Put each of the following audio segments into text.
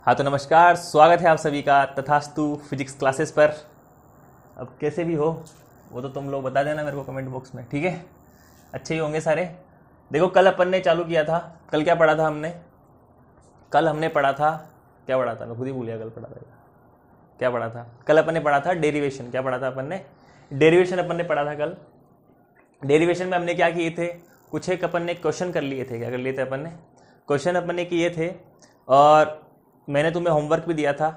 हाँ तो नमस्कार, स्वागत है आप सभी का तथास्तु फिजिक्स क्लासेस पर। अब कैसे भी हो वो तो तुम लोग बता देना मेरे को कमेंट बॉक्स में, ठीक है। अच्छे ही होंगे सारे। देखो कल अपन ने चालू किया था, कल क्या पढ़ा था हमने? कल हमने पढ़ा था, क्या पढ़ा था मैं खुद ही भूल गया। कल पढ़ा था क्या पढ़ा था? कल अपन ने पढ़ा था डेरिवेशन। क्या पढ़ा था अपन ने? डेरिवेशन अपन ने पढ़ा था कल। डेरिवेशन में हमने क्या किए थे? कुछ एक अपन ने क्वेश्चन कर लिए थे। क्या कर लिए थे अपन ने? क्वेश्चन अपन ने किए थे और मैंने तुम्हें होमवर्क भी दिया था।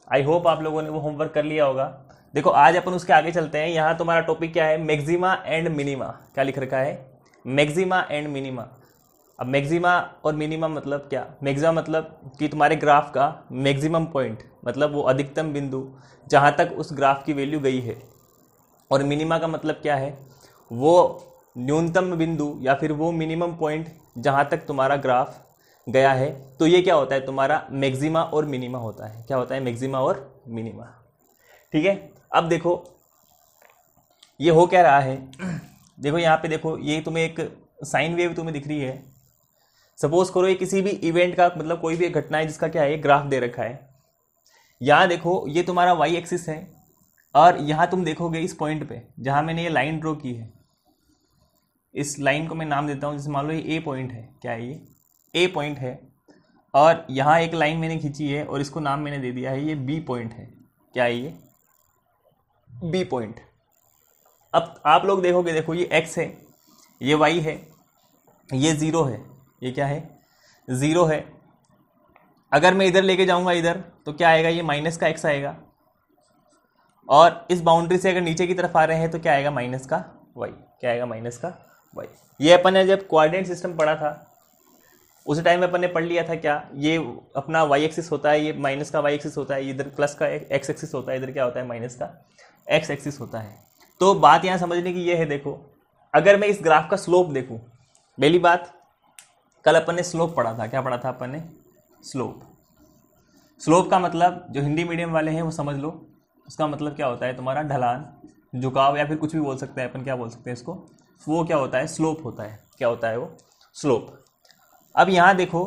आई होप आप लोगों ने वो होमवर्क कर लिया होगा। देखो आज अपन उसके आगे चलते हैं। यहाँ तुम्हारा टॉपिक क्या है? Maxima and minima. क्या लिख रखा है? Maxima and minima. अब मैक्सिमा और मिनिमा मतलब क्या? मैक्सिमा मतलब कि तुम्हारे ग्राफ का मैक्सिमम पॉइंट, मतलब वो अधिकतम बिंदु जहाँ तक उस ग्राफ की वैल्यू गई है। और मिनिमा का मतलब क्या है? वो न्यूनतम बिंदु या फिर वो मिनिमम पॉइंट जहाँ तक तुम्हारा ग्राफ गया है। तो ये क्या होता है? तुम्हारा मैक्सिमा और मिनिमा होता है। क्या होता है? मैक्सिमा और मिनिमा, ठीक है। अब देखो ये हो क्या रहा है। देखो यहाँ पे देखो, ये तुम्हें एक साइन वेव तुम्हें दिख रही है। सपोज करो ये किसी भी इवेंट का, मतलब कोई भी एक घटना है जिसका क्या है, ग्राफ दे रखा है। यहाँ देखो ये तुम्हारा वाई एक्सिस है और यहाँ तुम देखोगे इस पॉइंट पे जहाँ मैंने ये लाइन ड्रॉ की है, इस लाइन को मैं नाम देता हूँ, जैसे मान लो ये ए पॉइंट है। क्या है ये? ए पॉइंट है। और यहाँ एक लाइन मैंने खींची है और इसको नाम मैंने दे दिया है, ये बी पॉइंट है। क्या है ये? B point. अब आप लोग देखोगे, देखो ये एक्स है, ये वाई है, ये ज़ीरो है। ये क्या है? ज़ीरो है। अगर मैं इधर लेके जाऊँगा इधर तो क्या आएगा? ये माइनस का एक्स आएगा। और इस बाउंड्री से अगर नीचे की तरफ आ रहे हैं तो क्या आएगा? माइनस का वाई। क्या आएगा? माइनस का वाई। ये अपन ने जब कोऑर्डिनेट सिस्टम पढ़ा था उस टाइम में अपन ने पढ़ लिया था। क्या ये अपना वाई एक्सिस होता है, ये माइनस का वाई एक्सिस होता है, इधर प्लस का एक्स एक्सिस होता है, इधर क्या होता है? माइनस का एक्स एक्सिस होता है। तो बात यहाँ समझने की ये है, देखो अगर मैं इस ग्राफ का स्लोप देखूँ, पहली बात कल अपन ने स्लोप पढ़ा था। क्या पढ़ा था अपन ने? स्लोप। स्लोप का मतलब जो हिंदी मीडियम वाले हैं वो समझ लो, उसका मतलब क्या होता है? तुम्हारा ढलान, झुकाव, या फिर कुछ भी बोल सकते हैं अपन। क्या बोल सकते हैं इसको? वो क्या होता है? स्लोप होता है। क्या होता है वो? स्लोप। अब यहाँ देखो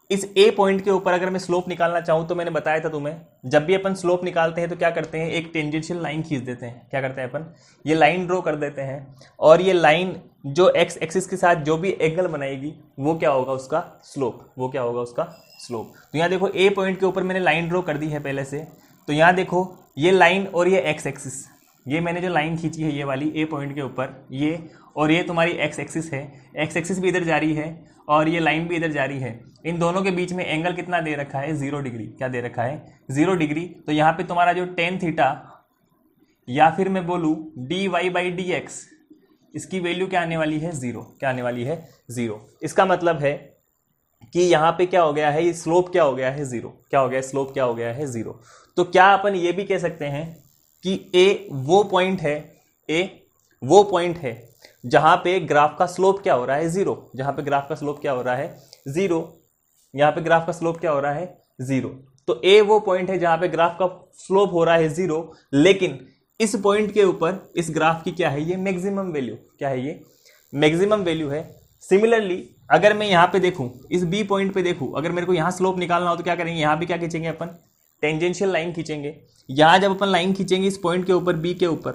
इस ए पॉइंट के ऊपर अगर मैं स्लोप निकालना चाहूँ तो मैंने बताया था तुम्हें, जब भी अपन स्लोप निकालते हैं तो क्या करते हैं? एक टेंजेंशियल लाइन खींच देते हैं। क्या करते हैं अपन? ये लाइन ड्रॉ कर देते हैं और ये लाइन जो एक्स एक्सिस के साथ जो भी एंगल बनाएगी वो क्या होगा? उसका स्लोप। वो क्या होगा? उसका स्लोप। तो यहाँ देखो ए पॉइंट के ऊपर मैंने लाइन ड्रॉ कर दी है पहले से। तो यहाँ देखो ये लाइन और ये एक्स एक्सिस, ये मैंने जो लाइन खींची है ये वाली ए पॉइंट के ऊपर, ये और ये तुम्हारी एक्स एक्सिस है। एक्स एक्सिस भी इधर जा रही है और ये लाइन भी इधर जा रही है। इन दोनों के बीच में एंगल कितना दे रखा है? 0 डिग्री। क्या दे रखा है? 0 डिग्री। तो यहाँ पे तुम्हारा जो टेन थीटा या फिर मैं बोलूँ D Y by D X, इसकी वैल्यू क्या आने वाली है? 0। क्या आने वाली है? 0। इसका मतलब है कि यहाँ पे क्या हो गया है? ये स्लोप क्या हो गया है? 0। क्या हो गया? स्लोप क्या हो गया है? 0। तो क्या अपन ये भी कह सकते हैं कि ए वो पॉइंट है, ए वो पॉइंट है जहां पे ग्राफ का स्लोप क्या हो रहा है? 0। जहां पे ग्राफ का स्लोप क्या हो रहा है? 0। यहां पे ग्राफ का स्लोप क्या हो रहा है? 0। तो ए वो पॉइंट है जहां पे ग्राफ का स्लोप हो रहा है 0, लेकिन इस पॉइंट के ऊपर इस ग्राफ की क्या है? ये मैक्सिमम वैल्यू। क्या है? ये मैक्सिमम वैल्यू है। सिमिलरली अगर मैं यहाँ पे देखूं, इस बी पॉइंट पे देखूं, अगर मेरे को यहाँ स्लोप निकालना हो तो क्या करेंगे? यहाँ भी क्या खींचेंगे अपन? टेंजेंशियल लाइन खींचेंगे। यहाँ जब अपन लाइन खींचेंगे इस पॉइंट के ऊपर, बी के ऊपर,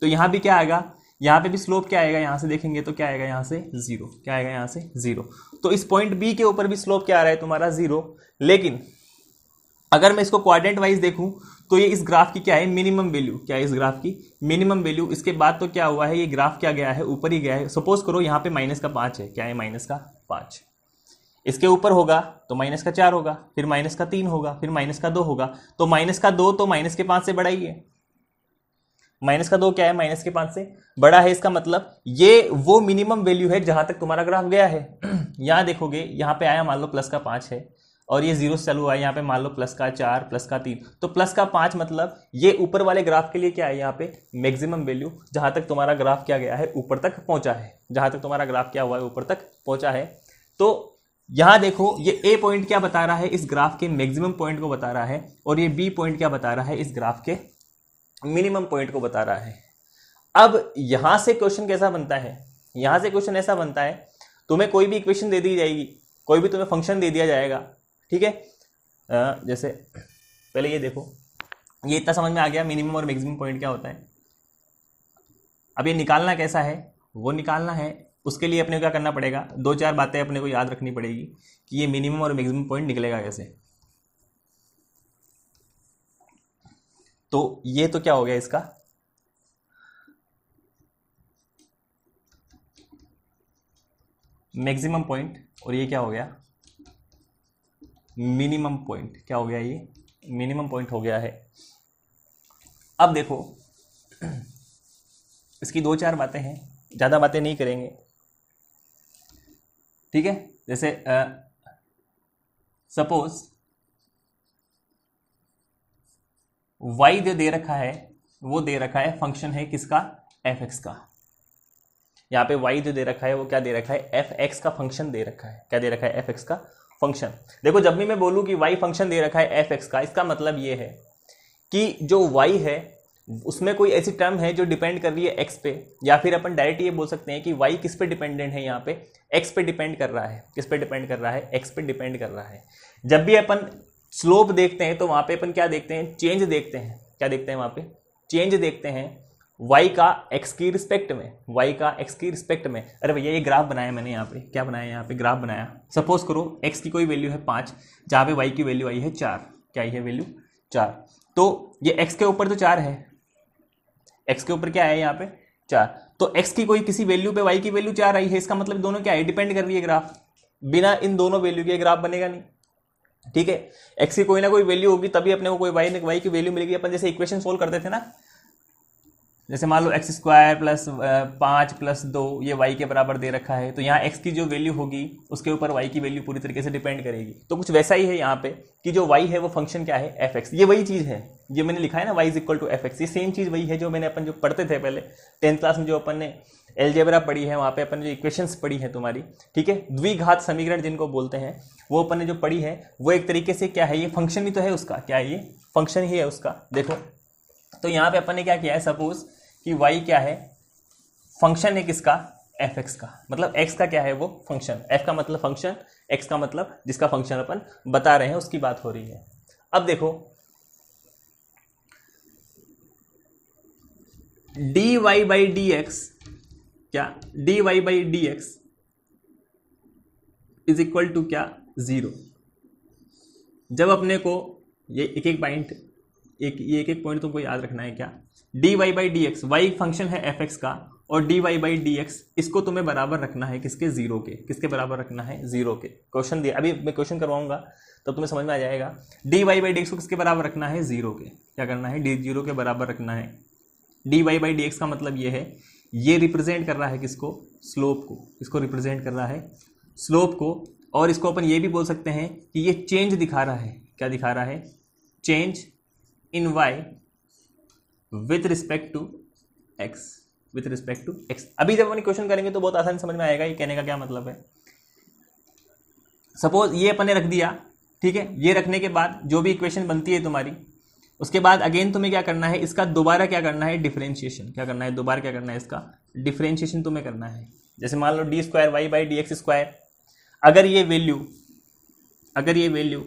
तो यहाँ भी क्या आएगा? यहाँ पे भी स्लोप क्या आएगा? यहाँ से देखेंगे तो क्या आएगा? यहाँ से 0। क्या आएगा? यहाँ से 0। तो इस पॉइंट बी के ऊपर भी स्लोप क्या आ रहा है? तुम्हारा 0। लेकिन अगर मैं इसको क्वाड्रेंट वाइज देखूं तो ये इस ग्राफ की क्या है? Minimum value. क्या है? इस ग्राफ की मिनिमम वैल्यू। इसके बाद तो क्या हुआ है? ये ग्राफ क्या गया है? ऊपर ही गया है। सपोज करो यहाँ पे माइनस का 5 है। क्या है? माइनस का 5। इसके ऊपर होगा तो माइनस का 4 होगा, फिर माइनस का 3 होगा, फिर माइनस का 2 होगा। तो माइनस का 2 तो माइनस के 5 से बड़ा ही है। माइनस का 2 क्या है? माइनस के 5 से बड़ा है। इसका मतलब ये वो मिनिमम वैल्यू है जहां तक तुम्हारा ग्राफ गया है। यहां देखोगे, यहाँ पे आया मान लो प्लस का 5 है और ये 0 से चालू हुआ है। यहाँ पे मान लो प्लस का 4, प्लस का 3, तो प्लस का 5 मतलब ये ऊपर वाले ग्राफ के लिए क्या है? यहाँ पे मैक्सिमम वैल्यू, जहां तक तुम्हारा ग्राफ क्या गया है? ऊपर तक पहुंचा है। जहां तक तुम्हारा ग्राफ क्या हुआ है? ऊपर तक पहुंचा है। तो यहां देखो ये ए पॉइंट क्या बता रहा है? इस ग्राफ के मैक्सिमम पॉइंट को बता रहा है, और ये बी पॉइंट क्या बता रहा है? इस ग्राफ के मिनिमम पॉइंट को बता रहा है। अब यहां से क्वेश्चन कैसा बनता है? यहां से क्वेश्चन ऐसा बनता है, तुम्हें कोई भी इक्वेशन दे दी जाएगी, कोई भी तुम्हें फंक्शन दे दिया जाएगा, ठीक है। जैसे पहले ये देखो, ये इतना समझ में आ गया मिनिमम और मैक्सिमम पॉइंट क्या होता है। अब ये निकालना कैसा है वो निकालना है, उसके लिए अपने को क्या करना पड़ेगा, 2-4 बातें अपने को याद रखनी पड़ेगी कि ये मिनिमम और मैक्सिमम पॉइंट निकलेगा कैसे। तो ये तो क्या हो गया इसका मैक्सिमम पॉइंट, और ये क्या हो गया मिनिमम पॉइंट। क्या हो गया, ये मिनिमम पॉइंट हो गया है। अब देखो इसकी 2-4 बातें हैं, ज़्यादा बातें नहीं करेंगे, ठीक है। जैसे सपोज y जो दे रखा है वो दे रखा है फंक्शन है किसका, fx का। यहाँ पे y जो दे रखा है वो क्या दे रखा है, fx का फंक्शन दे रखा है। क्या दे रखा है, fx का फंक्शन। देखो जब भी मैं बोलूँ कि y फंक्शन दे रखा है fx का, इसका मतलब ये है कि जो y है उसमें कोई ऐसी टर्म है जो डिपेंड कर रही है x पे, या फिर अपन डायरेक्ट ये बोल सकते हैं कि y किस पे डिपेंडेंट है, यहाँ पे x पे डिपेंड कर रहा है। किस पे डिपेंड कर रहा है, x पे डिपेंड कर रहा है। जब भी अपन स्लोप देखते हैं तो वहाँ पे अपन क्या देखते हैं, चेंज देखते हैं। क्या देखते हैं वहाँ पे, चेंज देखते हैं y का x की रिस्पेक्ट में, y का x की रिस्पेक्ट में। अरे भैया ये ग्राफ बनाया मैंने, यहाँ पे क्या बनाया, यहाँ पे ग्राफ बनाया। सपोज करो x की कोई वैल्यू है 5, जहाँ पे y की वैल्यू आई है 4। क्या आई है वैल्यू 4, तो ये x के ऊपर तो 4 है, x के ऊपर क्या है यहाँ पे 4। तो x की कोई किसी वैल्यू पे y की वैल्यू 4 आई है, इसका मतलब दोनों क्या है, डिपेंड कर रही है ग्राफ। बिना इन दोनों वैल्यू के ग्राफ बनेगा नहीं, ठीक है। x की कोई ना कोई वैल्यू होगी तभी अपने को कोई y की वैल्यू मिलेगी। अपन जैसे इक्वेशन सोल्व करते थे ना, जैसे मान लो x² + 5 + 2 ये y के बराबर दे रखा है, तो यहाँ x की जो वैल्यू होगी उसके ऊपर y की वैल्यू पूरी तरीके से डिपेंड करेगी। तो कुछ वैसा ही है यहाँ पे कि जो y है वो फंक्शन क्या है, fx। ये वही चीज़ है, ये मैंने लिखा है ना y = fx, ये सेम चीज़ वही है जो मैंने अपन जो पढ़ते थे पहले 10th क्लास में, जो अपन ने एलजेब्रा पढ़ी है, वहाँ पे अपन जो इक्वेशंस पढ़ी है तुम्हारी, ठीक है, द्विघात समीकरण जिनको बोलते हैं, वो अपन ने जो पढ़ी है वो एक तरीके से क्या है, ये फंक्शन ही तो है उसका। क्या है, ये फंक्शन ही है उसका। देखो तो यहाँ पे अपन ने क्या किया है, सपोज कि y क्या है, फंक्शन है किसका, fx का। मतलब x का क्या है वो फंक्शन, f का मतलब फंक्शन, x का मतलब जिसका फंक्शन अपन बता रहे हैं उसकी बात हो रही है। अब देखो dy/dx, क्या dy/dx = क्या 0। जब अपने को ये एक पॉइंट तुमको याद रखना है, क्या dy/dx, y फंक्शन है fx का, और dy/dx इसको तुम्हें बराबर रखना है किसके, 0 के। किसके बराबर रखना है, 0 के। क्वेश्चन दिया, अभी मैं क्वेश्चन करवाऊंगा तब तुम्हें समझ में आ जाएगा। dy/dx को किसके बराबर रखना है, 0 के। क्या करना है, 0 के बराबर रखना है। dy/dx का मतलब ये है, ये रिप्रेजेंट कर रहा है किसको, स्लोप को। इसको रिप्रेजेंट कर रहा है, स्लोप को। और इसको अपन ये भी बोल सकते हैं कि ये चेंज दिखा रहा है। क्या दिखा रहा है, change in y with respect to x, with respect to x। अभी जब अपन क्वेश्चन करेंगे तो बहुत आसानी समझ में आएगा ये कहने का क्या मतलब है। सपोज ये अपन ने रख दिया, ठीक है। ये रखने के बाद जो भी इक्वेशन बनती है तुम्हारी, उसके बाद अगेन तुम्हें क्या करना है, इसका दोबारा क्या करना है, डिफरेंशिएशन। क्या करना है, दोबारा क्या करना है, इसका डिफरेंशिएशन तुम्हें करना है। जैसे मान लो d²y/dx², अगर ये वैल्यू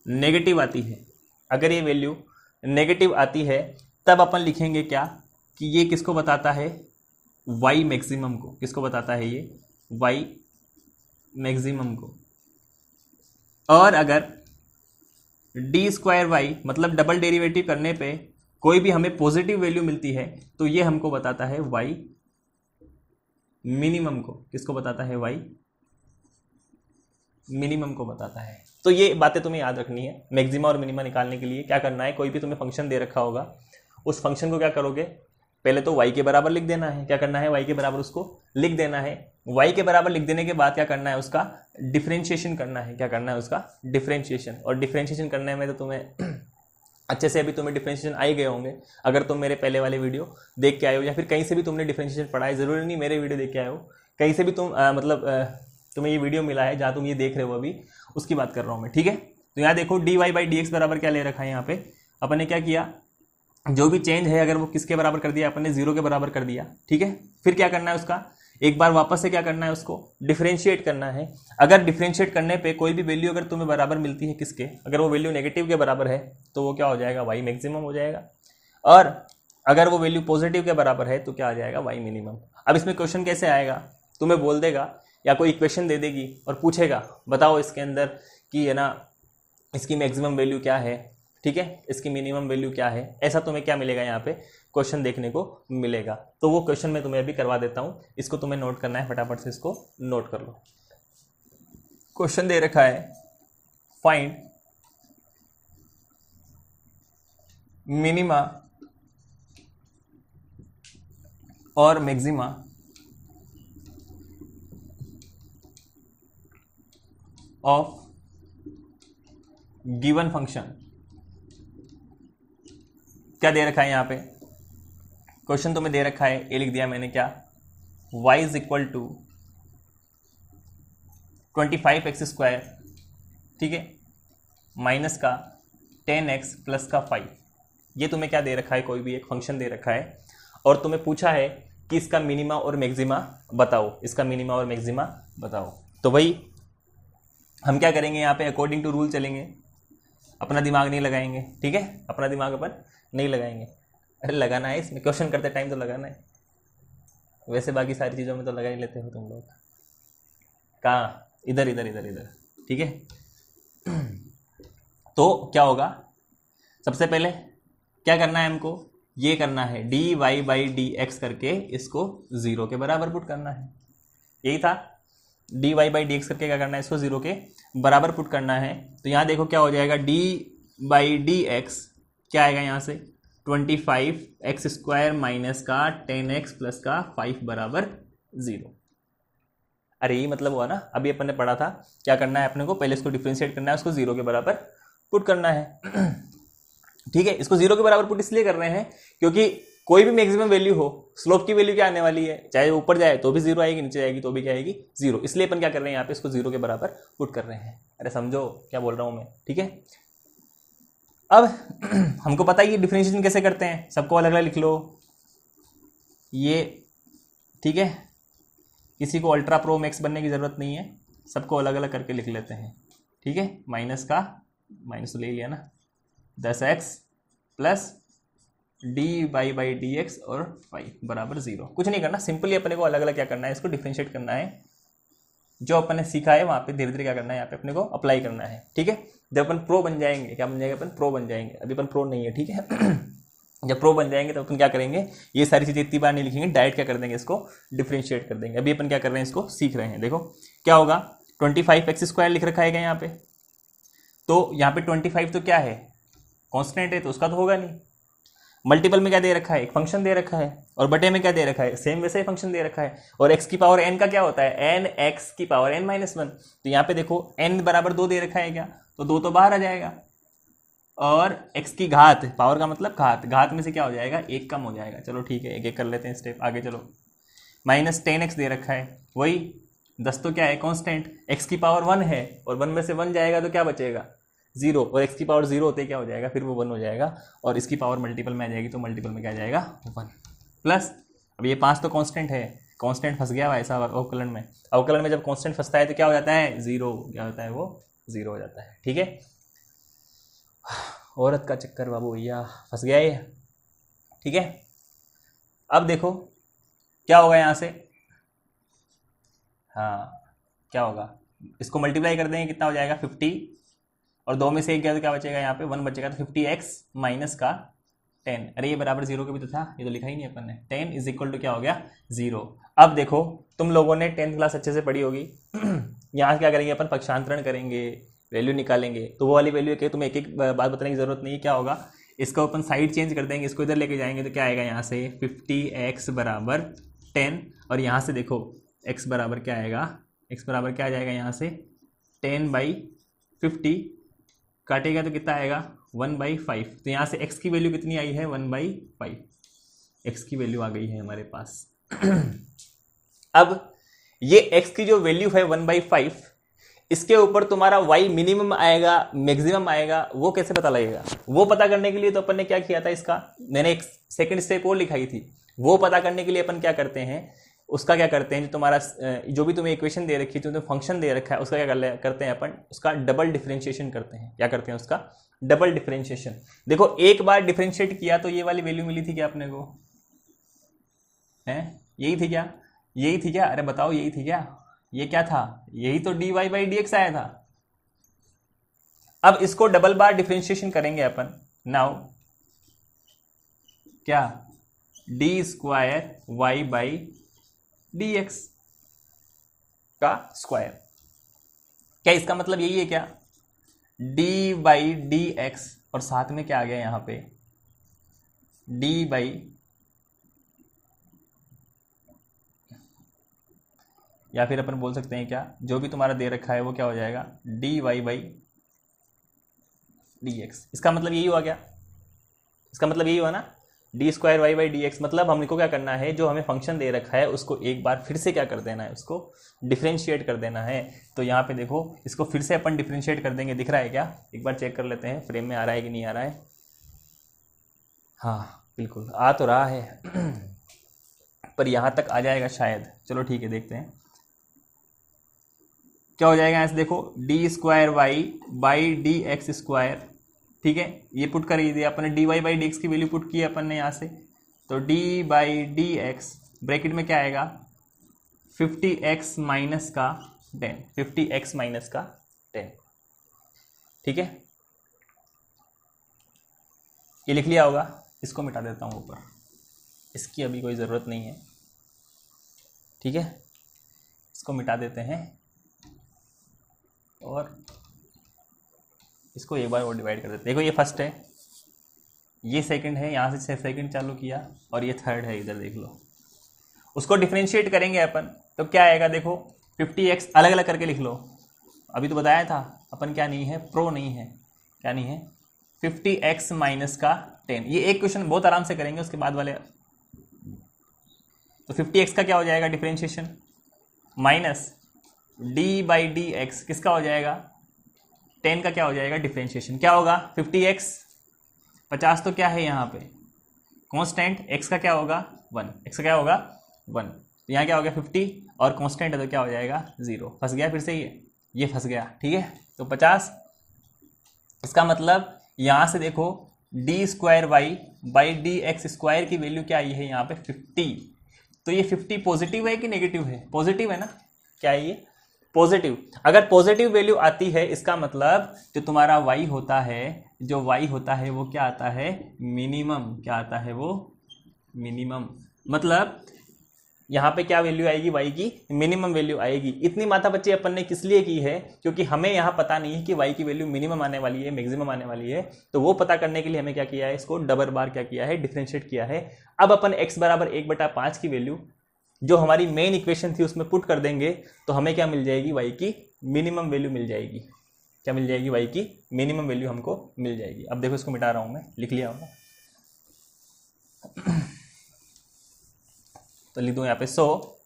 नेगेटिव आती है, अगर ये वैल्यू नेगेटिव आती है, तब अपन लिखेंगे क्या कि ये किसको बताता है, y मैक्सिमम को। किसको बताता है ये, y मैक्सिमम को। और अगर d²y मतलब डबल डेरिवेटिव करने पे कोई भी हमें पॉजिटिव वैल्यू मिलती है, तो ये हमको बताता है y मिनिमम को। किसको बताता है, y मिनिमम को बताता है। तो ये बातें तुम्हें याद रखनी है। मैक्सिमा और मिनिमा निकालने के लिए क्या करना है, कोई भी तुम्हें फंक्शन दे रखा होगा, उस फंक्शन को क्या करोगे, पहले तो y के बराबर लिख देना है। क्या करना है, y के बराबर उसको लिख देना है। y के बराबर लिख देने के बाद क्या करना है, उसका डिफरेंशिएशन करना है। क्या करना है, उसका डिफरेंशिएशन। और डिफरेंशिएशन करने में तो तुम्हें अच्छे से अभी तुम्हें डिफरेंशिएशन आ ही गए होंगे, अगर तुम मेरे पहले वाले वीडियो देख के आए हो, या फिर कहीं से भी तुमने डिफरेंशिएशन पढ़ा है। ज़रूरी नहीं मेरे वीडियो देख के आए हो, कहीं से भी तुम तुम्हें ये वीडियो मिला है जहाँ तुम ये देख रहे हो अभी, उसकी बात कर रहा हूँ मैं, ठीक है। तो यहाँ देखो dy/dx बराबर क्या ले रखा है, यहाँ पे अपन ने क्या किया, जो भी चेंज है अगर वो किसके बराबर कर दिया, अपन ने 0 के बराबर कर दिया, ठीक है। फिर क्या करना है, उसका एक बार वापस से क्या करना है, उसको डिफरेंशिएट करना है। अगर डिफरेंशिएट करने पे कोई भी वैल्यू अगर तुम्हें बराबर मिलती है किसके, अगर वो वैल्यू नेगेटिव के बराबर है तो वो क्या हो जाएगा, वाई मैक्सिमम हो जाएगा, और अगर वो वैल्यू पॉजिटिव के बराबर है तो क्या आ जाएगा, वाई मिनिमम। अब इसमें क्वेश्चन कैसे आएगा, तुम्हें बोल देगा या कोई इक्वेशन दे देगी और पूछेगा बताओ इसके अंदर कि है ना इसकी मैक्सिमम वैल्यू क्या है, ठीक है, इसकी मिनिमम वैल्यू क्या है, ऐसा तुम्हें क्या मिलेगा यहाँ पे क्वेश्चन देखने को मिलेगा। तो वो क्वेश्चन मैं तुम्हें अभी करवा देता हूँ, इसको तुम्हें नोट करना है, फटाफट से इसको नोट कर लो। क्वेश्चन दे रखा है फाइंड मिनिमा और मैक्सिमा ऑफ गिवन फंक्शन। क्या दे रखा है यहाँ पे, क्वेश्चन तुम्हें दे रखा है, ये लिख दिया मैंने क्या, y is equal to 25x², ठीक है, माइनस का 10x प्लस का 5। ये तुम्हें क्या दे रखा है, कोई भी एक फंक्शन दे रखा है और तुम्हें पूछा है कि इसका मिनिमा और मैक्सिमा बताओ, इसका मिनिमा और मैक्सिमा बताओ। तो भाई हम क्या करेंगे यहाँ पे, अकॉर्डिंग टू रूल चलेंगे, अपना दिमाग नहीं लगाएंगे, ठीक है, अपना दिमाग अपन नहीं लगाएंगे। अरे लगाना है, इसमें क्वेश्चन करते टाइम तो लगाना है, वैसे बाकी सारी चीज़ों में तो लगा ही लेते हो तुम लोग। कहाँ, इधर इधर इधर इधर, ठीक है। तो क्या होगा, सबसे पहले क्या करना है हमको, ये करना है dy/dx करके इसको 0 के बराबर पुट करना है, यही था, dy/dx करके क्या करना है, इसको 0 के बराबर पुट करना है। तो यहाँ देखो क्या हो जाएगा, dy/dx क्या आएगा यहाँ से, 25x² माइनस का 10x प्लस का 5 बराबर 0। अरे ये मतलब हुआ ना, अभी अपन ने पढ़ा था, क्या करना है अपने को, पहले इसको डिफरेंशिएट करना है, उसको 0 के बराबर पुट करना है। ठीक है, इसको 0 के बराबर पुट इसलिए कर रहे हैं क्योंकि कोई भी मैक्सिमम वैल्यू हो, स्लोप की वैल्यू क्या आने वाली है, चाहे ऊपर जाए तो भी 0 आएगी, नीचे जाएगी तो भी क्या आएगी, 0। इसलिए अपन क्या कर रहे हैं यहाँ पे, इसको 0 के बराबर पुट कर रहे हैं। अरे समझो क्या बोल रहा हूँ मैं, ठीक है। अब हमको पता है ये डिफरेंशिएशन कैसे करते हैं, सबको अलग अलग लिख लो ये, ठीक है, किसी को अल्ट्रा प्रो मैक्स बनने की ज़रूरत नहीं है, सबको अलग अलग करके लिख लेते हैं, ठीक है। माइनस का माइनस तो ले लिया ना, 10x प्लस dy/dx और 5 बराबर 0। कुछ नहीं करना, सिंपली अपने को अलग अलग क्या करना है, इसको डिफरेंशिएट करना है, जो अपन ने सीखा है वहाँ पे धीरे धीरे क्या करना है, यहाँ पे अपने को अप्लाई करना है, ठीक है। जब अपन प्रो बन जाएंगे, क्या बन जाएंगे अपन, प्रो बन जाएंगे, अभी अपन प्रो नहीं है, ठीक है। जब प्रो बन जाएंगे तो अपन क्या करेंगे, ये सारी चीज़ें इतनी बार नहीं लिखेंगे, डायरेक्ट क्या कर देंगे, इसको डिफरेंशिएट कर देंगे। अभी अपन क्या कर रहे हैं, इसको सीख रहे हैं। देखो क्या होगा, 25x² लिख रखा है क्या यहाँ पे, तो यहाँ पे 25 तो क्या है, कांस्टेंट है, तो उसका तो होगा नहीं। मल्टीपल में क्या दे रखा है, एक फंक्शन दे रखा है, और बटे में क्या दे रखा है, सेम वैसे ही फंक्शन दे रखा है, और x की पावर n का क्या होता है, n x की पावर n-1। तो यहाँ पे देखो n बराबर 2 दे रखा है क्या, तो 2 तो बाहर आ जाएगा, और x की घात, पावर का मतलब घात, घात में से क्या हो जाएगा, 1 कम हो जाएगा। चलो ठीक है, एक एक कर लेते हैं स्टेप, आगे चलो। -10x दे रखा है, वही 10 तो क्या है, कांस्टेंट, x की पावर 1 है, और 1 में से 1 जाएगा तो क्या बचेगा, 0, और x की पावर 0 होते क्या हो जाएगा, फिर वो 1 हो जाएगा, और इसकी पावर मल्टीपल में आ जाएगी, तो मल्टीपल में क्या जाएगा, 1 प्लस। अब ये 5 तो कांस्टेंट है, कांस्टेंट फंस गया ऐसा अवकलन में, अवकलन में जब कांस्टेंट फंसता है तो क्या हो जाता है, 0, क्या होता है, वो 0 हो जाता है, ठीक है। औरत का चक्कर बाबू भैया, फंस गया ये, ठीक है। अब देखो क्या होगा यहाँ से, हाँ क्या होगा, इसको मल्टीप्लाई कर देंगे, कितना हो जाएगा 50, और 2 में से 1 गया तो क्या बचेगा, यहाँ पे 1 बचेगा, तो 50x माइनस का 10, अरे ये बराबर 0 के भी तो था, ये तो लिखा ही नहीं अपन ने, 10 इज इक्वल टू क्या हो गया, 0। अब देखो तुम लोगों ने 10th क्लास अच्छे से पढ़ी होगी, यहाँ क्या करेंगे अपन, पक्षांतरण करेंगे, वैल्यू निकालेंगे, तो वो वाली वैल्यू है, तुम्हें एक एक बात बताने की जरूरत नहीं है। क्या होगा, इसका अपन साइड चेंज कर देंगे, इसको इधर लेके जाएंगे तो क्या आएगा, यहाँ से 50x बराबर 10, और यहाँ से देखो x बराबर क्या आएगा, x बराबर क्या आ जाएगा, यहाँ से 10/50 काटेगा तो कितना आएगा, 1/5। तो यहाँ से x की वैल्यू कितनी आई है, 1/5, x की वैल्यू आ गई है हमारे पास। अब ये x की जो वैल्यू है 1/5, इसके ऊपर तुम्हारा y मिनिमम आएगा, मैक्सिमम आएगा, वो कैसे पता लगेगा, वो पता करने के लिए तो अपन ने क्या किया था, इसका मैंने एक सेकंड स्टेप और लिखाई थी, वो पता करने के लिए अपन क्या करते हैं, उसका क्या करते हैं, जो तुम्हारा जो भी तुम्हें इक्वेशन दे रखी है, जो तुम्हें फंक्शन दे रखा है, उसका क्या करते हैं अपन, उसका डबल डिफरेंशिएशन करते हैं। क्या करते हैं उसका डबल डिफरेंशिएशन। देखो एक बार डिफरेंशिएट किया तो ये वाली वैल्यू मिली थी क्या अपने को, है यही थी क्या, यही थी क्या, अरे बताओ यही थी क्या, ये क्या था, यही तो dy बाई डी एक्स आया था। अब इसको डबल बार डिफरेंशिएशन करेंगे अपन, नाउ क्या D square Y by D X का स्क्वायर, क्या इसका मतलब यही है क्या, डी बाई डी एक्स और साथ में क्या आ गया यहां पे डी बाई, या फिर अपन बोल सकते हैं क्या, जो भी तुम्हारा दे रखा है वो क्या हो जाएगा D Y by D X. इसका मतलब यही हुआ क्या, इसका मतलब यही हुआ ना, D square Y by D X. मतलब हमको क्या करना है, जो हमें फंक्शन दे रखा है उसको एक बार फिर से क्या कर देना है, उसको डिफरेंशिएट कर देना है। तो यहाँ पे देखो इसको फिर से अपन डिफरेंशिएट कर देंगे, दिख रहा है क्या, एक बार चेक कर लेते हैं फ्रेम में आ रहा है कि नहीं आ रहा है। हाँ बिल्कुल आ तो रहा है पर यहाँ तक आ जाएगा शायद, चलो ठीक है देखते हैं क्या हो जाएगा। ऐसे देखो D square Y by D X square, ठीक है, ये पुट कर दिया अपन ने, D Y by D X की वैल्यू पुट की है अपन ने यहाँ से, तो D by D X bracket में क्या आएगा 50x माइनस का 10, 50x माइनस का 10, ठीक है, ये लिख लिया होगा। इसको मिटा देता हूँ ऊपर, इसकी अभी कोई ज़रूरत नहीं है, ठीक है, इसको मिटा देते हैं और इसको एक बार और डिवाइड कर देते हैं। देखो ये फर्स्ट है, ये सेकंड है, यहाँ से सेकंड चालू किया और ये थर्ड है, इधर देख लो। उसको डिफरेंशिएट करेंगे अपन तो क्या आएगा, देखो 50x अलग अलग करके लिख लो, अभी तो बताया था अपन क्या नहीं है, प्रो नहीं है, क्या नहीं है 50x माइनस का 10। ये एक क्वेश्चन बहुत आराम से करेंगे उसके बाद वाले। तो 50x का क्या हो जाएगा differentiation, minus D by D x किसका हो जाएगा 10 का क्या हो जाएगा डिफरेंशिएशन, क्या होगा 50x 50 तो क्या है यहाँ पे कांस्टेंट, x का क्या होगा 1, x का क्या होगा 1, तो यहाँ क्या हो गया 50 और कांस्टेंट है तो क्या हो जाएगा 0, फंस गया फिर से ये फंस गया, ठीक है। तो 50, इसका मतलब यहाँ से देखो D square Y by D X square की वैल्यू क्या आई है यहाँ पे 50, तो ये 50 पॉजिटिव है कि नेगेटिव है, पॉजिटिव है ना, क्या है ये पॉजिटिव। अगर पॉजिटिव वैल्यू आती है इसका मतलब जो तुम्हारा y होता है, जो y होता है वो क्या आता है मिनिमम, क्या आता है वो मिनिमम, मतलब यहाँ पे क्या वैल्यू आएगी y की मिनिमम वैल्यू आएगी। इतनी माथा बच्चे अपन ने किस लिए की है, क्योंकि हमें यहाँ पता नहीं है कि y की वैल्यू मिनिमम आने वाली है मैक्सिमम आने वाली है, तो वो पता करने के लिए हमें क्या किया है, इसको डबल बार क्या किया है डिफरेंशिएट किया है। अब अपन x बराबर 1/5 की वैल्यू जो हमारी मेन इक्वेशन थी उसमें पुट कर देंगे तो हमें क्या मिल जाएगी y की मिनिमम वैल्यू मिल जाएगी, क्या मिल जाएगी y की मिनिमम वैल्यू हमको मिल जाएगी। अब देखो इसको मिटा रहा हूं मैं, लिख लिया होगा तो लिख दूं यहाँ पे, सो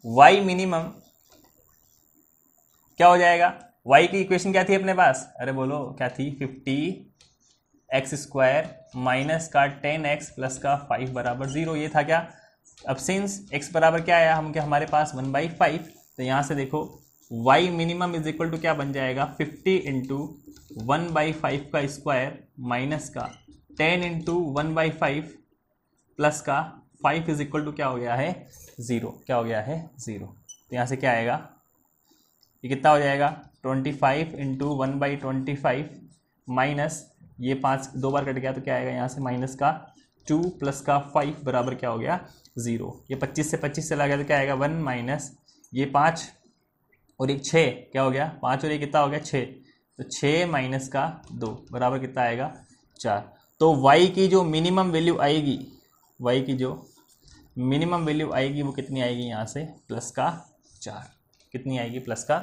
y मिनिमम क्या हो जाएगा, y की इक्वेशन क्या थी अपने पास, अरे बोलो क्या थी 50x स्क्वायर माइनस का 10x प्लस का 5 बराबर 0, ये था क्या। अब सिंस x बराबर क्या आया हम, क्या हमारे पास 1/5, तो यहाँ से देखो y minimum is equal to क्या बन जाएगा 50 इंटू 1/5 का स्क्वायर माइनस का 10 इंटू 1/5 प्लस का 5 इज इक्वल टू क्या हो गया है 0, क्या हो गया है 0। तो यहाँ से क्या आएगा, ये कितना हो जाएगा 25 इंटू 1/25 माइनस ये 5 दो बार कट गया तो क्या आएगा यहाँ से माइनस का 2 प्लस का 5 बराबर क्या हो गया 0। ये 25 से 25 चला गया तो क्या आएगा 1 माइनस ये 5 और एक 6 क्या हो गया 5 और ये कितना हो गया 6, तो 6 माइनस का 2 बराबर कितना आएगा 4। तो y की जो मिनिमम वैल्यू आएगी, y की जो मिनिमम वैल्यू आएगी वो कितनी आएगी यहाँ से प्लस का 4, कितनी आएगी प्लस का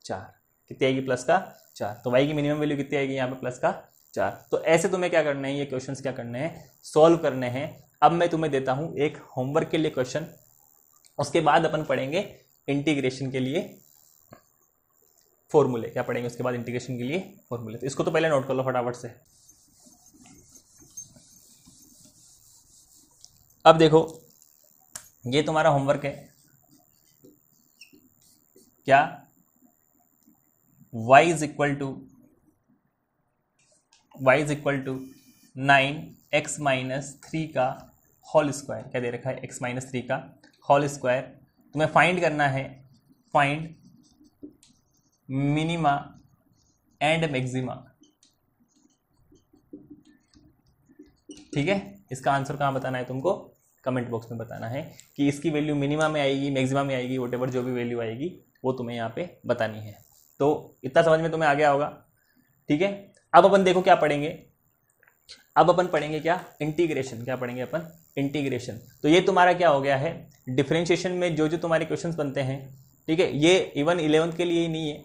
4, कितनी आएगी प्लस का 4। तो y की मिनिमम वैल्यू कितनी आएगी यहाँ पे प्लस का 4। तो ऐसे तुम्हें क्या करना है, ये क्वेश्चंस क्या करने हैं सॉल्व करने हैं। अब मैं तुम्हें देता हूँ एक होमवर्क के लिए क्वेश्चन, उसके बाद अपन पढ़ेंगे इंटीग्रेशन के लिए फॉर्मूले, क्या पढ़ेंगे उसके बाद इंटीग्रेशन के लिए फॉर्मूले। तो इसको तो पहले नोट कर लो फटाफट से। अब देखो ये तुम्हारा होमवर्क है क्या, y is equal to 9x minus 3 का होल स्क्वायर, क्या दे रखा है x माइनस 3 का होल स्क्वायर। तुम्हें फाइंड करना है, फाइंड मिनिमा एंड मैक्सिमा, ठीक है। इसका आंसर कहाँ बताना है तुमको, कमेंट बॉक्स में बताना है कि इसकी वैल्यू मिनिमा में आएगी, मैक्सिमा में आएगी, वोटेवर जो भी वैल्यू आएगी वो तुम्हें यहाँ पे बतानी है। तो इतना समझ में तुम्हें आ गया होगा, ठीक है। अब अपन देखो क्या पढ़ेंगे, अब अपन पढ़ेंगे क्या, इंटीग्रेशन। क्या पढ़ेंगे अपन, इंटीग्रेशन। तो ये तुम्हारा क्या हो गया है, डिफरेंशिएशन में जो जो तुम्हारे क्वेश्चंस बनते हैं, ठीक है, ये इवन 11th के लिए ही नहीं है,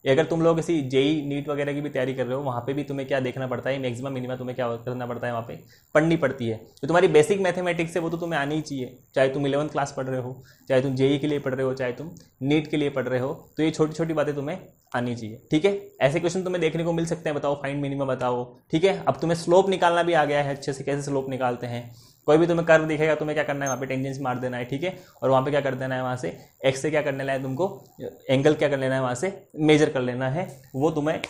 ये अगर तुम लोग किसी जेई नीट वगैरह की भी तैयारी कर रहे हो, वहाँ पे भी तुम्हें क्या देखना पड़ता है, मैक्सिमम मिनिमा तुम्हें क्या करना पड़ता है, वहाँ पे पढ़नी पड़ती है। तो तुम्हारी बेसिक मैथमेटिक्स है वो तो तुम्हें आनी ही चाहिए, चाहे तुम 11th क्लास पढ़ रहे हो, चाहे तुम जेई के लिए पढ़ रहे हो, चाहे तुम नीट के लिए पढ़ रहे हो, तो ये छोटी छोटी बातें तुम्हें आनी चाहिए, ठीक है। ऐसे क्वेश्चन तुम्हें देखने को मिल सकते हैं, बताओ फाइंड मिनिमा बताओ, ठीक है। अब तुम्हें स्लोप निकालना भी आ गया है अच्छे से, कैसे स्लोप निकालते हैं। कोई भी तुम्हें कर्व दिखेगा, तुम्हें क्या करना है, वहाँ पे टेंजेंस मार देना है, ठीक है। और वहाँ पे क्या कर देना है, वहाँ से एक्स से क्या कर लेना है तुमको, एंगल क्या कर लेना है, वहाँ से मेजर कर लेना है, वो तुम्हें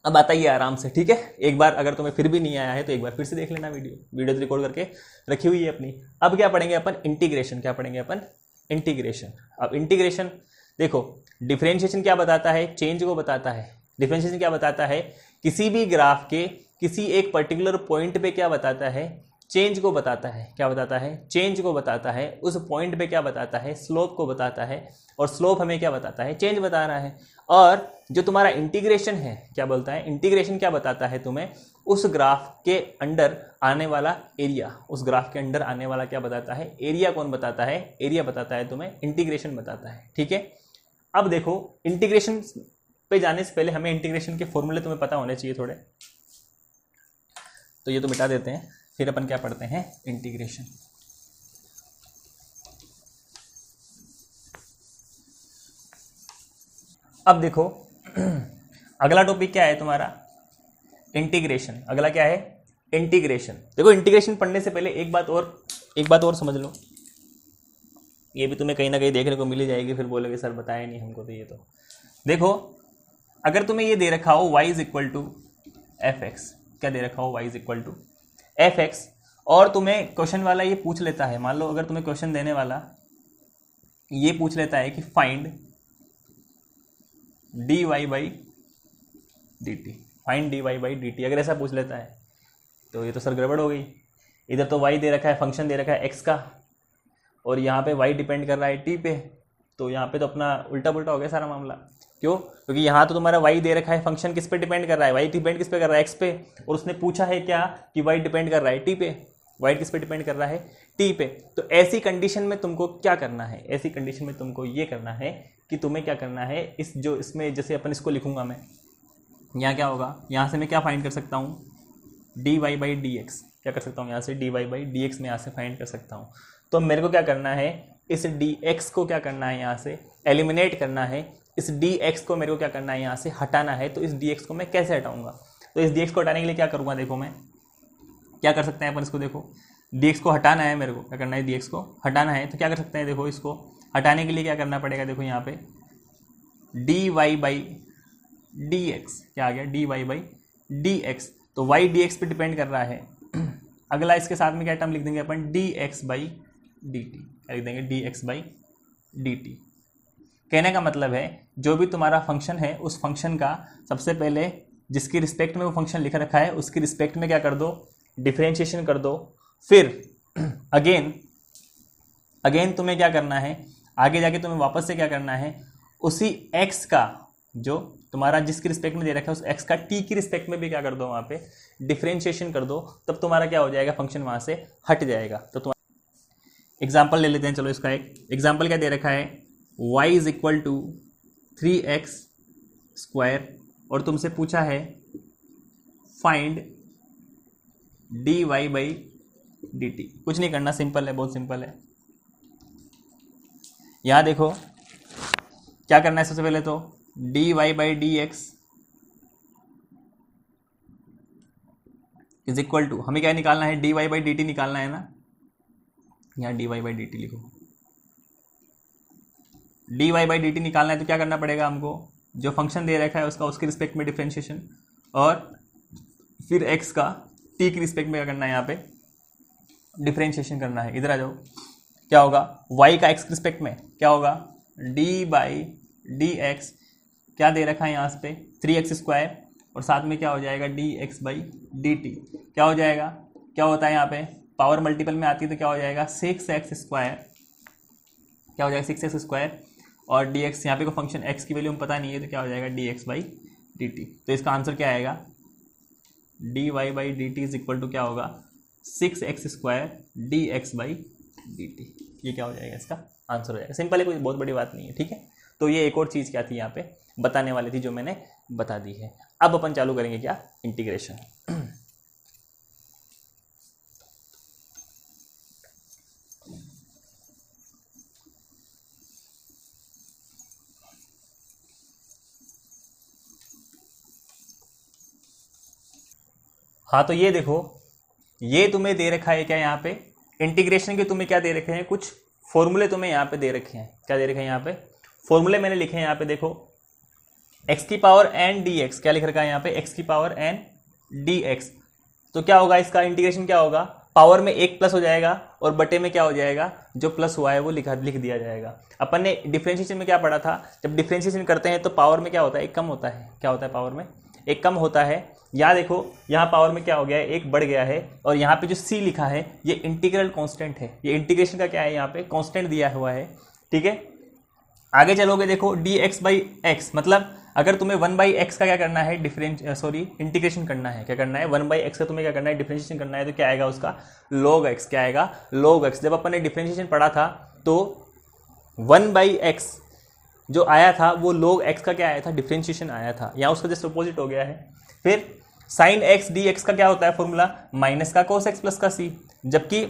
अब आता ही है आराम से, ठीक है। एक बार अगर तुम्हें फिर भी नहीं आया है तो एक बार फिर से देख लेना, वीडियो तो रिकॉर्ड करके रखी हुई है अपनी। अब क्या पढ़ेंगे अपन, इंटीग्रेशन। क्या पढ़ेंगे अपन, इंटीग्रेशन। अब इंटीग्रेशन देखो, डिफरेंशिएशन क्या बताता है, चेंज को बताता है। डिफरेंशिएशन क्या बताता है, किसी भी ग्राफ के किसी एक पर्टिकुलर पॉइंट पे क्या बताता है, चेंज को बताता है। क्या बताता है, चेंज को बताता है। उस पॉइंट पे क्या बताता है, स्लोप को बताता है। और स्लोप हमें क्या बताता है, चेंज बता रहा है। और जो तुम्हारा इंटीग्रेशन है क्या बोलता है, इंटीग्रेशन क्या बताता है तुम्हें, उस ग्राफ के अंडर आने वाला एरिया, उस ग्राफ के अंडर आने वाला क्या बताता है, एरिया कौन बताता है, एरिया बताता है तुम्हें, इंटीग्रेशन बताता है, ठीक है। अब देखो, इंटीग्रेशन पे जाने से पहले हमें इंटीग्रेशन के फॉर्मूले तुम्हें पता होने चाहिए थोड़े, तो ये तो मिटा देते हैं, फिर अपन क्या पढ़ते हैं, इंटीग्रेशन। अब देखो अगला टॉपिक क्या है तुम्हारा, इंटीग्रेशन। अगला क्या है, इंटीग्रेशन। देखो इंटीग्रेशन पढ़ने से पहले एक बात और समझ लो, ये भी तुम्हें कहीं ना कहीं देखने को मिल ही जाएगी, फिर बोलोगे सर बताया नहीं हमको। तो ये तो देखो, अगर तुम्हें ये दे रखा हो y is equal to F X, क्या दे रखा हो y is equal to F X, और तुम्हें क्वेश्चन वाला ये पूछ लेता है, मान लो अगर तुम्हें क्वेश्चन देने वाला ये पूछ लेता है कि find dy by dt, find dy by dt, अगर ऐसा पूछ लेता है तो ये तो सर गड़बड़ हो गई। इधर तो y दे रखा है, फंक्शन दे रखा है x का, और यहाँ पे y डिपेंड कर रहा है t पे, तो यहाँ पे तो अपना उल्टा पुल्टा हो गया सारा मामला। क्यों, क्योंकि यहाँ तो तुम्हारा y दे रखा है, फंक्शन किस पे डिपेंड कर रहा है, y डिपेंड किस पे कर रहा है, x पे, और उसने पूछा है क्या कि y डिपेंड कर रहा है t पे, y किस पे डिपेंड कर रहा है, t पे। तो ऐसी कंडीशन में तुमको क्या करना है, ऐसी कंडीशन में तुमको ये करना है कि तुम्हें क्या करना है, इस जो इसमें जैसे अपन इसको लिखूंगा मैं, यहाँ क्या होगा, यहाँ से मैं क्या फाइंड कर सकता हूँ, dy बाई dx, क्या कर सकता हूँ यहाँ से, dy बाई dx में यहाँ से फाइंड कर सकता हूँ। तो मेरे को क्या करना है, इस dx को क्या करना है, यहाँ से एलिमिनेट करना है, इस dx को मेरे को क्या करना है, यहाँ से हटाना है। तो इस dx को मैं कैसे हटाऊंगा, तो इस dx को हटाने के लिए क्या करूँगा, देखो मैं क्या कर सकते हैं अपन इसको, देखो dx को हटाना है, मेरे को क्या करना है, dx को हटाना है। तो क्या कर सकते हैं, देखो इसको हटाने के लिए क्या करना पड़ेगा, देखो यहाँ पे dy बाई dx, क्या आ गया, dy बाई dx, तो y dx पे डिपेंड कर रहा है। अगला इसके साथ में क्या टर्म लिख देंगे अपन, dx बाई dt, लिख देंगे dx बाई dt। कहने का मतलब है जो भी तुम्हारा फंक्शन है, उस फंक्शन का सबसे पहले जिसकी रिस्पेक्ट में वो फंक्शन लिखा रखा है उसकी रिस्पेक्ट में क्या कर दो, डिफरेंशिएशन कर दो। फिर अगेन तुम्हें क्या करना है, आगे जाके तुम्हें वापस से क्या करना है, उसी x का जो तुम्हारा जिसकी रिस्पेक्ट में दे रखा है उस x का t की रिस्पेक्ट में भी क्या कर दो, वहाँ पे डिफरेंशिएशन कर दो, तब तुम्हारा क्या हो जाएगा, फंक्शन वहाँ से हट जाएगा। तो तुम्हारा एग्जाम्पल ले लेते हैं, चलो इसका एक एग्जाम्पल क्या दे रखा है, y is equal to 3x square, और तुमसे पूछा है फाइंड dy बाई dt। कुछ नहीं करना, सिंपल है, बहुत सिंपल है। यहाँ देखो क्या करना है, सबसे पहले तो dy by dx is equal to, हमें क्या निकालना है, dy बाई dt निकालना है ना। यहाँ dy बाई डी टी लिखो। dy बाई डी टी निकालना है तो क्या करना पड़ेगा हमको, जो फंक्शन दे रखा है उसका उसके रिस्पेक्ट में डिफ्रेंशिएशन, और फिर x का t के रिस्पेक्ट में क्या करना है, यहाँ पे डिफ्रेंशिएशन करना है। इधर आ जाओ, क्या होगा y का x के रिस्पेक्ट में क्या होगा, d बाई डी एक्स, क्या दे रखा है यहाँ पे 3x², और साथ में क्या हो जाएगा dx बाई डी टी, क्या हो जाएगा, क्या होता है यहाँ पे पावर मल्टीपल में आती है तो क्या हो जाएगा 6x², क्या हो जाएगा 6x², और dx यहाँ पे को फंक्शन x की वैल्यू हम पता नहीं है तो क्या हो जाएगा dx बाई डी टी। तो इसका आंसर क्या आएगा, dy by D T is equal to क्या होगा 6x² dx by D T. ये क्या हो जाएगा, इसका आंसर हो जाएगा। सिंपल है, कोई बहुत बड़ी बात नहीं है, ठीक है। तो ये एक और चीज़ क्या थी यहाँ पे बताने वाली थी जो मैंने बता दी है। अब अपन चालू करेंगे क्या, इंटीग्रेशन। हाँ तो ये देखो, ये तुम्हें दे रखा है क्या यहाँ पे, इंटीग्रेशन के तुम्हें क्या दे रखे हैं, कुछ फॉर्मूले तुम्हें यहाँ पे दे रखे हैं। क्या दे रखे हैं यहाँ पे, फॉर्मूले मैंने लिखे हैं यहाँ पे, देखो x की पावर n dx, क्या लिख रखा है यहाँ पे x की पावर n dx। तो क्या होगा, इसका इंटीग्रेशन क्या होगा, पावर में एक प्लस हो जाएगा और बटे में क्या हो जाएगा, जो प्लस हुआ है वो लिख दिया जाएगा। अपन ने डिफरेंशिएशन में क्या पढ़ा था, जब डिफरेंशिएशन करते हैं तो पावर में क्या होता है, एक कम होता है। क्या होता है, पावर में एक कम होता है। यहाँ देखो, यहाँ पावर में क्या हो गया है, एक बढ़ गया है, और यहाँ पे जो c लिखा है ये इंटीग्रल कांस्टेंट है, ये इंटीग्रेशन का क्या है, यहाँ पे कांस्टेंट दिया हुआ है, ठीक है। आगे चलोगे, देखो dx बाई एक्स, मतलब अगर तुम्हें 1/x का क्या करना है, इंटीग्रेशन करना है, क्या करना है 1/x का तुम्हें क्या करना है, डिफरेंशिएशन करना है, तो क्या आएगा उसका log x, क्या आएगा log x। जब अपन ने डिफरेंशिएशन पढ़ा था तो 1/x जो आया था वो log x का क्या आया था, डिफरेंशिएशन आया था। यहाँ उसका जस्ट अपोजिट हो गया है। फिर sin x dx का क्या होता है फॉर्मूला, माइनस का cos x प्लस का c, जबकि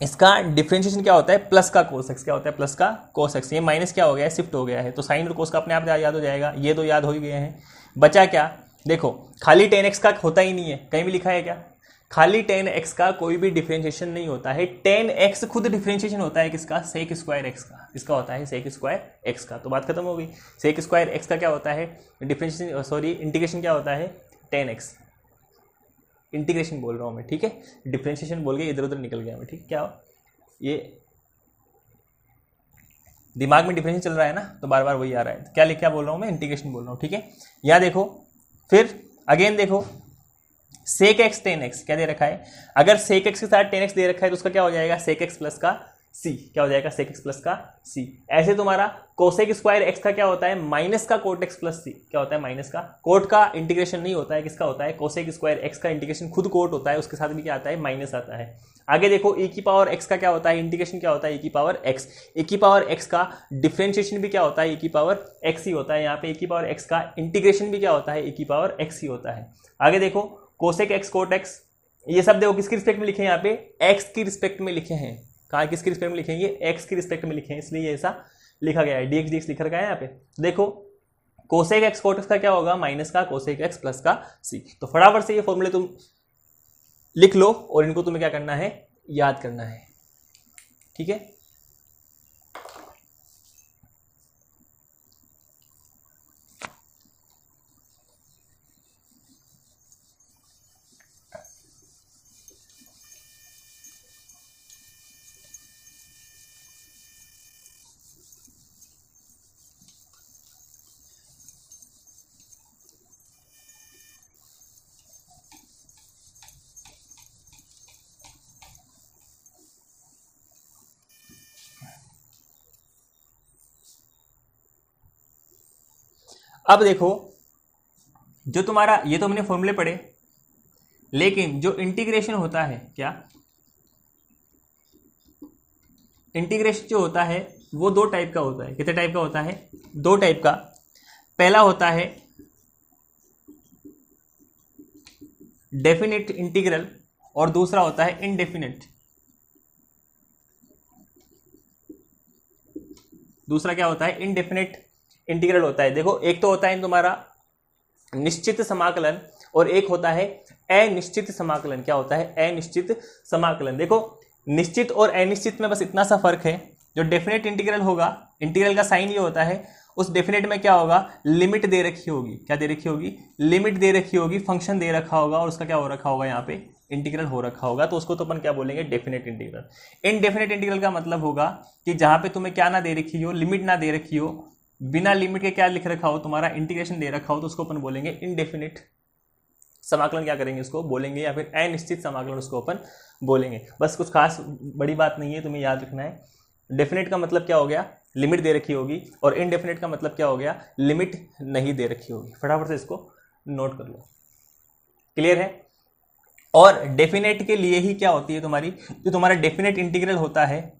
इसका डिफरेंशिएशन क्या होता है, प्लस का cos x, क्या होता है प्लस का cos x। ये माइनस क्या हो गया है, शिफ्ट हो गया है, तो साइन और cos का अपने आप याद हो जाएगा। ये तो याद हो ही गए हैं। बचा क्या, देखो खाली 10x का होता ही नहीं है, कहीं भी लिखा है क्या, खाली 10x का कोई भी डिफरेंशिएशन नहीं होता है। 10x खुद डिफरेंशिएशन होता है किसका, sec² x का, इसका होता है sec² x का। तो बात खत्म हो गई। sec² x का क्या होता है डिफरेंशिएशन, इंटीग्रेशन क्या होता है 10x, इंटीग्रेशन बोल रहा हूँ मैं, ठीक है। डिफरेंशिएशन बोल के इधर उधर निकल गया मैं, ठीक। क्या ये दिमाग में डिफरेंशिएशन चल रहा है ना, तो बार बार वही आ रहा है। क्या बोल रहा हूँ मैं, इंटीग्रेशन बोल रहा हूँ, ठीक है। यहाँ देखो, फिर अगेन देखो sec x tan x क्या दे रखा है, अगर sec x के साथ tan x दे रखा है तो उसका क्या हो जाएगा sec x प्लस का c, क्या हो जाएगा sec x प्लस का c। ऐसे तुम्हारा cosec² x का क्या होता है, माइनस का cot x प्लस c, क्या होता है माइनस का। कोट का इंटीग्रेशन नहीं होता है, किसका होता है cosec² x का इंटीग्रेशन खुद कोट होता है, उसके साथ भी क्या आता है माइनस आता है। आगे देखो e की पावर x का क्या होता है, इंटीग्रेशन क्या होता है e की पावर x। e की पावर x का डिफरेंशिएशन भी क्या होता है e की पावर x ही होता है। यहाँ पे e की पावर x का इंटीग्रेशन भी क्या होता है e की पावर x ही होता है। आगे देखो cosec x cot x, ये सब देखो किसकी रिस्पेक्ट में लिखे हैं, यहाँ पे x की रिस्पेक्ट में लिखे हैं। कहाँ किसकी रिस्पेक्ट में लिखेंगे, x की रिस्पेक्ट में लिखे हैं, इसलिए ऐसा लिखा गया है, dx dx लिखा गया है यहाँ पे। देखो cosec x cot x का क्या होगा, माइनस का cosec x प्लस का c। तो फटाफट से ये फॉर्मूले तुम लिख लो और इनको तुम्हें क्या करना है, याद करना है, ठीक है। अब देखो, जो तुम्हारा ये तो हमने फॉर्मूले पढ़े, लेकिन जो इंटीग्रेशन होता है, क्या इंटीग्रेशन जो होता है वो दो टाइप का होता है। कितने टाइप का होता है, दो टाइप का। पहला होता है डेफिनेट इंटीग्रल और दूसरा होता है इनडेफिनेट। दूसरा क्या होता है, इनडेफिनेट इंटीग्रल होता है। देखो एक तो होता है तुम्हारा निश्चित समाकलन और एक होता है अनिश्चित समाकलन। क्या होता है, अनिश्चित समाकलन। देखो निश्चित और अनिश्चित में बस इतना सा फर्क है। जो डेफिनेट इंटीग्रल होगा, इंटीग्रल का साइन ये होता है, उस डेफिनेट में क्या होगा, लिमिट दे रखी होगी। क्या दे रखी होगी, लिमिट दे रखी होगी, फंक्शन दे रखा होगा और उसका क्या हो रखा होगा, यहाँ पे इंटीग्रल हो रखा होगा, तो उसको तो अपन क्या बोलेंगे, डेफिनेट इंटीग्रल। इनडेफिनेट इंटीग्रल का मतलब होगा कि जहां पे तुम्हें क्या ना दे रखी हो, लिमिट ना दे रखी हो, बिना लिमिट के क्या लिख रखा हो, तुम्हारा इंटीग्रेशन दे रखा हो, तो उसको अपन बोलेंगे इनडेफिनेट समाकलन क्या करेंगे, उसको बोलेंगे, या फिर अनिश्चित समाकलन उसको अपन बोलेंगे। बस कुछ खास बड़ी बात नहीं है, तुम्हें याद रखना है। डेफिनेट का मतलब क्या हो गया, लिमिट दे रखी होगी, और इनडेफिनेट का मतलब क्या हो गया, लिमिट नहीं दे रखी होगी। फटाफट से इसको नोट कर लो। क्लियर है। और डेफिनेट के लिए ही क्या होती है तुम्हारी, जो तुम्हारा डेफिनेट इंटीग्रल होता है,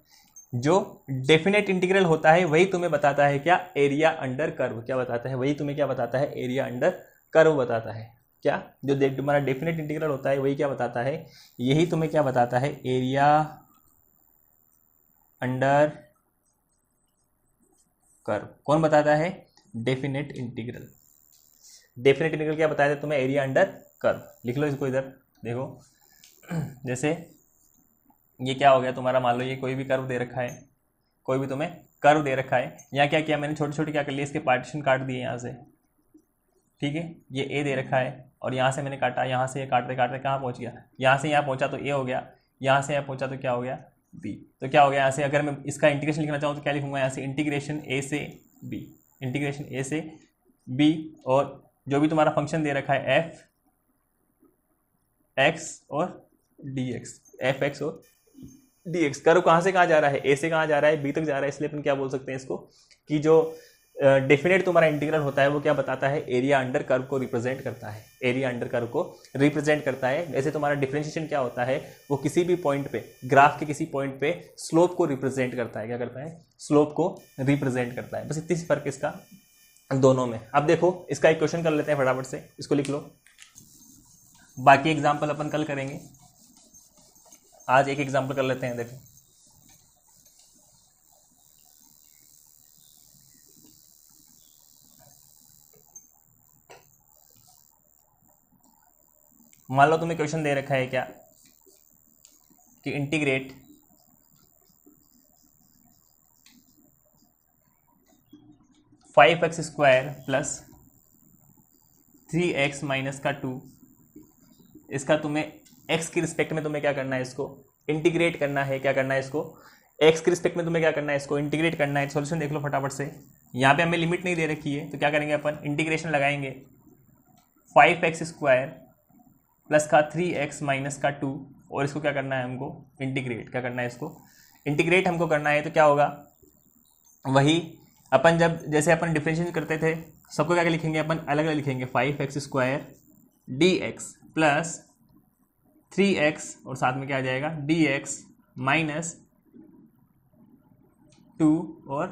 जो डेफिनेट इंटीग्रल होता है वही तुम्हें बताता है क्या, एरिया अंडर कर्व। क्या बताता है, वही तुम्हें क्या बताता है, एरिया अंडर कर्व बताता है। क्या, जो तुम्हारा डेफिनेट इंटीग्रल होता है वही क्या बताता है, यही तुम्हें क्या बताता है, एरिया अंडर कर्व। कौन बताता है, डेफिनेट इंटीग्रल। डेफिनेट इंटीग्रल क्या बताया था तुम्हें, एरिया अंडर कर्व। लिख लो इसको इधर, देखो जैसे ये क्या हो गया तुम्हारा, मान लो ये कोई भी कर्व दे रखा है, कोई भी तुम्हें कर्व दे रखा है। यहाँ क्या किया मैंने, छोटे छोटे क्या कर लिए, इसके पार्टीशन काट दिए यहाँ से, ठीक है। ये ए दे रखा है और यहाँ से मैंने काटा, यहाँ से ये काटते काटते कहाँ पहुँच गया, यहाँ से यहाँ पहुँचा तो ए हो गया, यहाँ से यहाँ पहुँचा तो क्या हो गया, बी। तो क्या हो गया, यहाँ से अगर मैं इसका इंटीग्रेशन लिखना चाहूँ तो क्या लिखूंगा, यहाँ से इंटीग्रेशन ए से बी, इंटीग्रेशन ए से बी, और जो भी तुम्हारा फंक्शन दे रखा है एफ एक्स और डी एक्स, एफ एक्स और डी एक्स। कर्व कहाँ से कहाँ जा रहा है, ए से कहाँ जा रहा है, बी तक जा रहा है, इसलिए अपन क्या बोल सकते हैं इसको, कि जो डेफिनेट तुम्हारा इंटीग्रल होता है वो क्या बताता है, एरिया अंडर कर्व को रिप्रेजेंट करता है, एरिया अंडर कर्व को रिप्रेजेंट करता है। जैसे तुम्हारा डिफरेंशिएशन क्या होता है, वो किसी भी पॉइंट पे, ग्राफ के किसी पॉइंट पे स्लोप को रिप्रेजेंट करता है। क्या करता है, स्लोप को रिप्रेजेंट करता है। बस इतनी सी फर्क इसका दोनों में। अब देखो इसका एक क्वेश्चन कर लेते हैं, फटाफट से इसको लिख लो, बाकी एग्जाम्पल अपन कल करेंगे, आज एक एग्जाम्पल कर लेते हैं। देखो मान लो तुम्हें क्वेश्चन दे रखा है क्या, कि integrate 5x square plus 3x minus का 2, इसका तुम्हें x के रिस्पेक्ट में तुम्हें क्या करना है, इसको इंटीग्रेट करना है। क्या करना है, इसको x के रिस्पेक्ट में तुम्हें क्या करना है, इसको इंटीग्रेट करना है। सॉल्यूशन देख लो फटाफट से। यहाँ पे हमें लिमिट नहीं दे रखी है, तो क्या करेंगे अपन, इंटीग्रेशन लगाएंगे 5x स्क्वायर प्लस का 3x माइनस का 2, और इसको क्या करना है हमको, इंटीग्रेट। क्या करना है, इसको इंटीग्रेट हमको करना है। तो क्या होगा, वही अपन जब जैसे अपन डिफरेंशिएशन करते थे, सबको क्या लिखेंगे अपन, अलग अलग लिखेंगे, 5x square dx plus 3x और साथ में क्या आ जाएगा, dx माइनस 2 और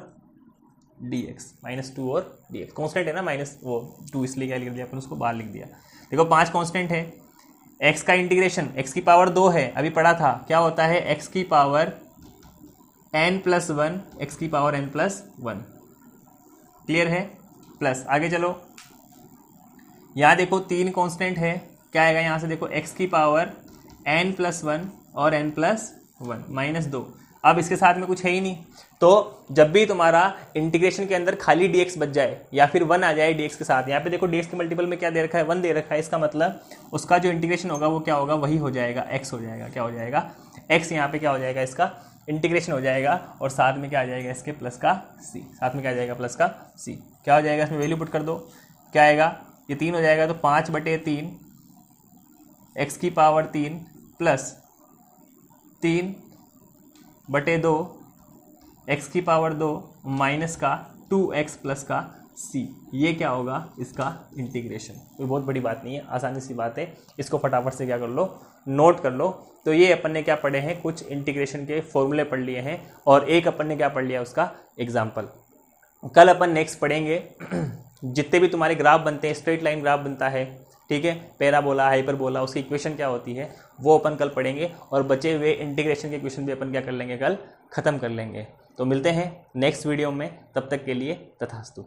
dx, माइनस 2 और dx। कॉन्स्टेंट है ना, माइनस वो 2, इसलिए क्या लिख दिया अपन, उसको बाहर लिख दिया। देखो 5 कॉन्स्टेंट है, x का इंटीग्रेशन x की पावर 2 है, अभी पढ़ा था क्या होता है, x की पावर n+1, x की पावर n+1। क्लियर है, प्लस आगे चलो, यहाँ देखो 3 कांस्टेंट है, क्या आएगा यहाँ से, देखो x की पावर n+1 और n+1 माइनस 2। अब इसके साथ में कुछ है ही नहीं, तो जब भी तुम्हारा इंटीग्रेशन के अंदर खाली dx बच जाए या फिर 1 आ जाए dx के साथ, यहाँ पे देखो dx के मल्टीपल में क्या दे रखा है, 1 दे रखा है, इसका मतलब उसका जो इंटीग्रेशन होगा वो क्या होगा, वही हो जाएगा, x हो जाएगा। क्या हो जाएगा, x यहाँ पे क्या हो जाएगा, इसका इंटीग्रेशन हो जाएगा, और साथ में क्या आ जाएगा, इसके प्लस का c, साथ में क्या आ जाएगा, प्लस का c। क्या हो जाएगा, इसमें वैल्यू पुट कर दो, क्या आएगा, ये 3 हो जाएगा, तो 5/3 x की पावर 3 प्लस 3/2 x की पावर 2 माइनस का 2x प्लस का c। ये क्या होगा, इसका इंटीग्रेशन। कोई बहुत बड़ी बात नहीं है, आसानी सी बात है, इसको फटाफट से क्या कर लो, नोट कर लो। तो ये अपन ने क्या पढ़े हैं, कुछ इंटीग्रेशन के फॉर्मूले पढ़ लिए हैं, और एक अपन ने क्या पढ़ लिया, उसका एग्जाम्पल। कल अपन नेक्स्ट पढ़ेंगे जितने भी तुम्हारे ग्राफ बनते हैं, स्ट्रेट लाइन ग्राफ बनता है, ठीक है, पैराबोला, हाइपरबोला, उसकी इक्वेशन क्या होती है वो अपन कल पढ़ेंगे, और बचे हुए इंटीग्रेशन के क्वेश्चन भी अपन क्या कर लेंगे, कल ख़त्म कर लेंगे। तो मिलते हैं नेक्स्ट वीडियो में, तब तक के लिए तथास्तु।